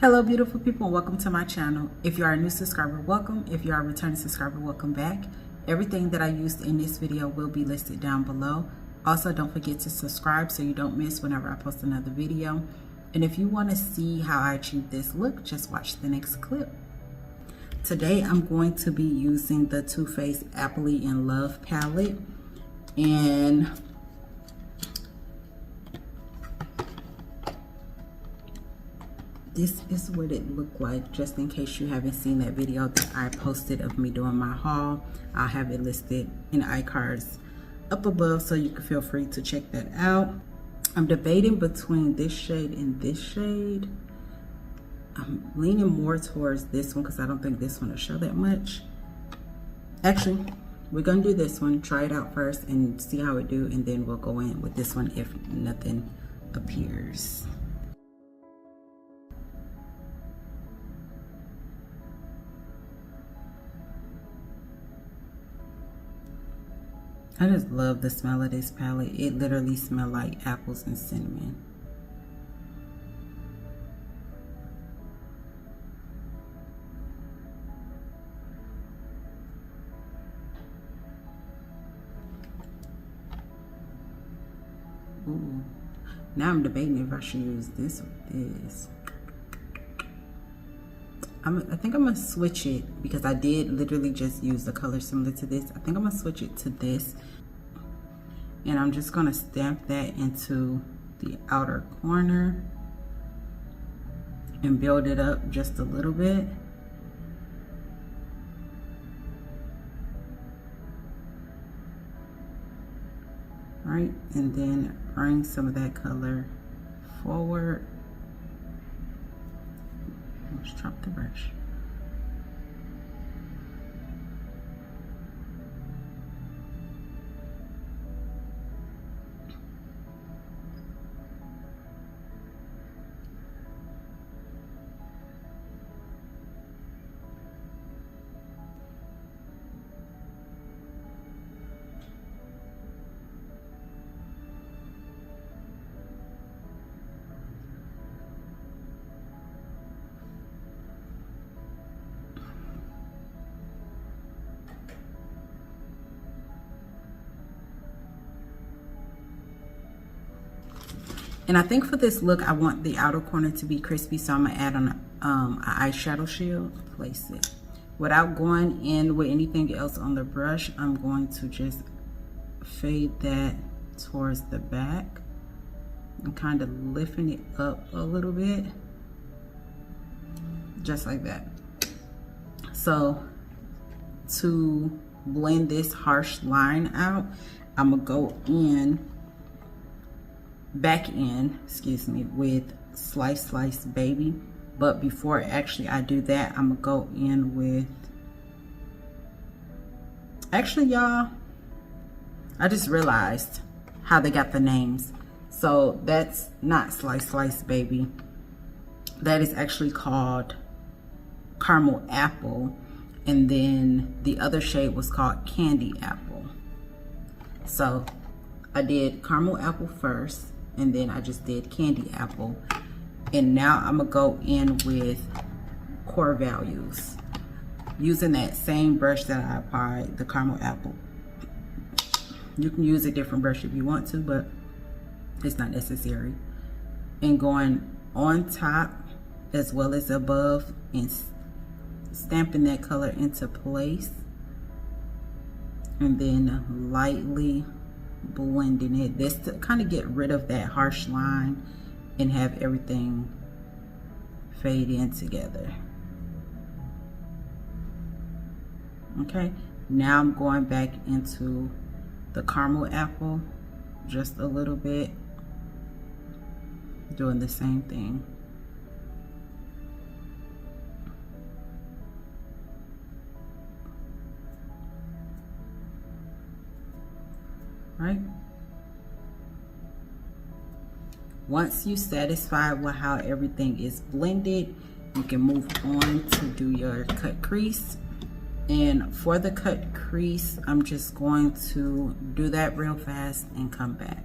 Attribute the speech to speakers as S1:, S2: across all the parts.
S1: Hello beautiful people, welcome to my channel. If you are a new subscriber, welcome. If you are a returning subscriber, welcome back. Everything that I used in this video will be listed down below. Also, don't forget to subscribe so you don't miss whenever I post another video. And if you want to see how I achieve this look, just watch the next clip. Today I'm going to be using the Too Faced Appley E.l.F palette, and this is what it looked like, just in case you haven't seen that video that I posted of me doing my haul. I'll have it listed in the iCards up above, so you can feel free to check that out. I'm debating between this shade and this shade. I'm leaning more towards this one because I don't think this one will show that much. Actually, we're gonna do this one, try it out first and see how it do, and then we'll go in with this one if nothing appears. I just love the smell of this palette. It literally smells like apples and cinnamon. Ooh. Now I'm debating if I should use this or this. I think I'm gonna switch it because I did literally just use the color similar to this. I think I'm gonna switch it to this, and I'm just gonna stamp that into the outer corner and build it up just a little bit. Right, and then bring some of that color forward. Let's drop the brush. And I think for this look, I want the outer corner to be crispy, so I'm gonna add on an eyeshadow shield. Place it. Without going in with anything else on the brush, I'm going to just fade that towards the back and kind of lifting it up a little bit, just like that. So to blend this harsh line out, I'm gonna go back in, excuse me, with Slice Baby. But before actually I do that, I'm gonna go in with, actually y'all, I just realized how they got the names. So that's not Slice Baby. That is actually called Caramel Apple, and then the other shade was called Candy Apple. So I did Caramel Apple first, and then I just did Candy Apple. And now I'm gonna go in with Core Values, using that same brush that I applied the Caramel Apple. You can use a different brush if you want to, but it's not necessary. And going on top as well as above and stamping that color into place, and then lightly blending it, this to kind of get rid of that harsh line and have everything fade in together. Okay, now I'm going back into the Caramel Apple just a little bit, doing the same thing. Right? Once you satisfied with how everything is blended, you can move on to do your cut crease. And for the cut crease, I'm just going to do that real fast and come back.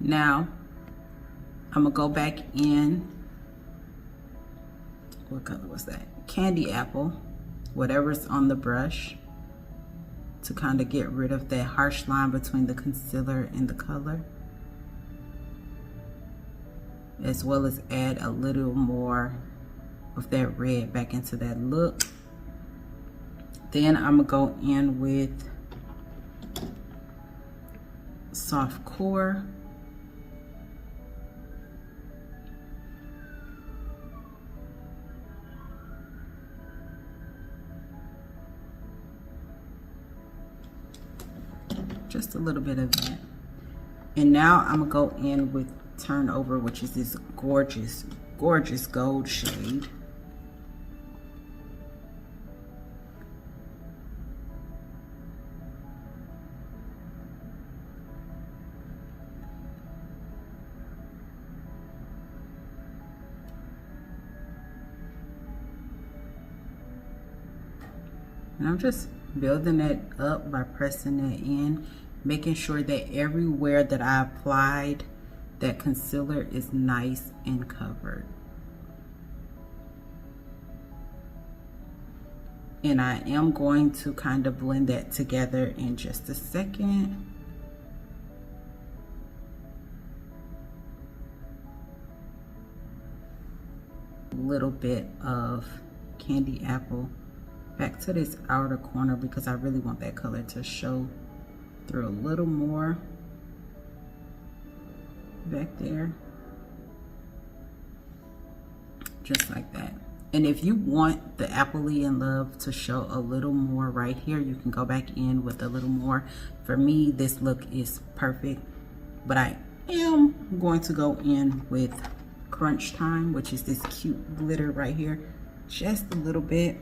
S1: Now, I'm gonna go back in, what color was that? Candy Apple, whatever's on the brush, to kind of get rid of that harsh line between the concealer and the color, as well as add a little more of that red back into that look. Then I'm gonna go in with Soft Core. Just a little bit of that. And now I'm gonna go in with Turnover, which is this gorgeous, gorgeous gold shade. And I'm just building it up by pressing it in, making sure that everywhere that I applied that concealer is nice and covered. And I am going to kind of blend that together in just a second. A little bit of Candy Apple back to this outer corner because I really want that color to show through a little more back there, just like that. And if you want the Appley in Love to show a little more right here, you can go back in with a little more. For me, this look is perfect, but I am going to go in with Crunch Time, which is this cute glitter right here, just a little bit.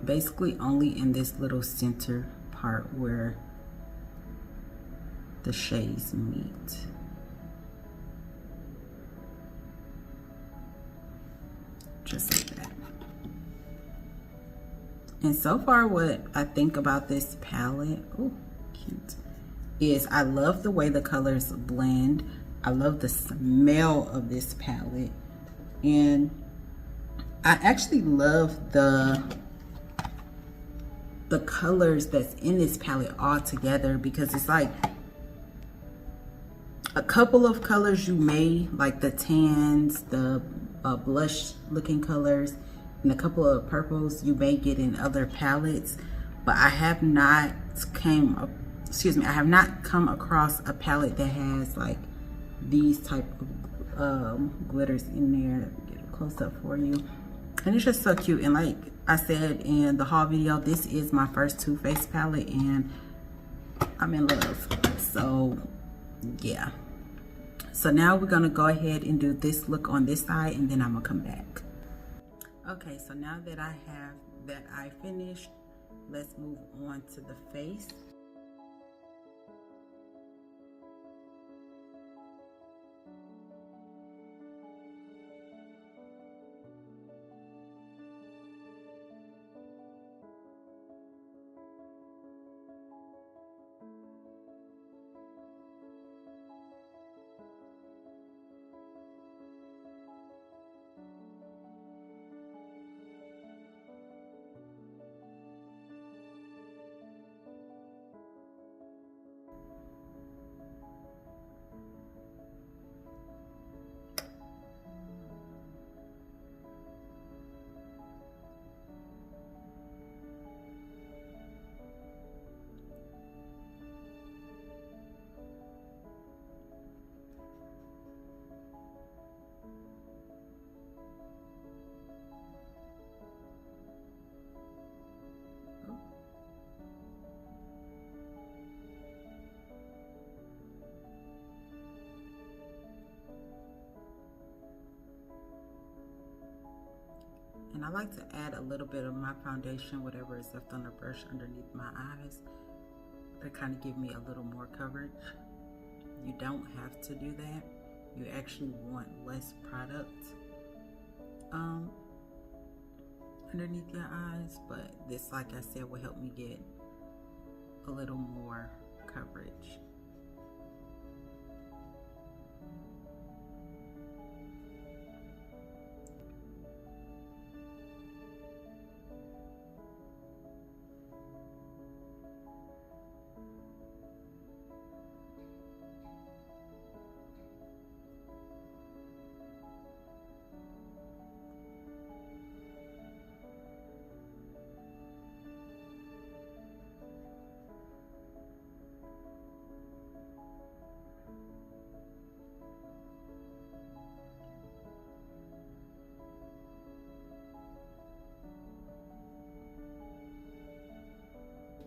S1: Basically only in this little center part where the shades meet. Just like that. And so far what I think about this palette, oh cute, is I love the way the colors blend. I love the smell of this palette. And I actually love the colors that's in this palette all together, because it's like a couple of colors you may like, the tans, the blush looking colors, and a couple of purples you may get in other palettes, but I have not come across a palette that has like these type of glitters in there. Let me get a close up for you. And it's just so cute. And like I said in the haul video, this is my first Too Faced palette and I'm in love. So yeah. So now we're gonna go ahead and do this look on this side, and then I'm gonna come back. Okay, so now that I have that eye finished, let's move on to the face. And I like to add a little bit of my foundation, whatever is left on the brush, underneath my eyes to kind of give me a little more coverage. You don't have to do that, you actually want less product underneath your eyes, but this, like I said, will help me get a little more coverage.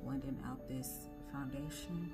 S1: Blending out this foundation.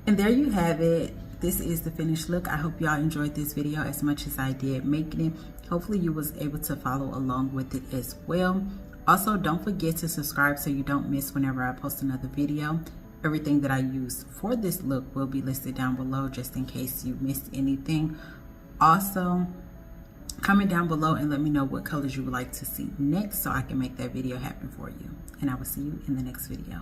S1: And there you have it. This is the finished look. I hope y'all enjoyed this video as much as I did making it. Hopefully you was able to follow along with it as well. Also, don't forget to subscribe so you don't miss whenever I post another video. Everything that I use for this look will be listed down below just in case you missed anything. Also, comment down below and let me know what colors you would like to see next so I can make that video happen for you. And I will see you in the next video.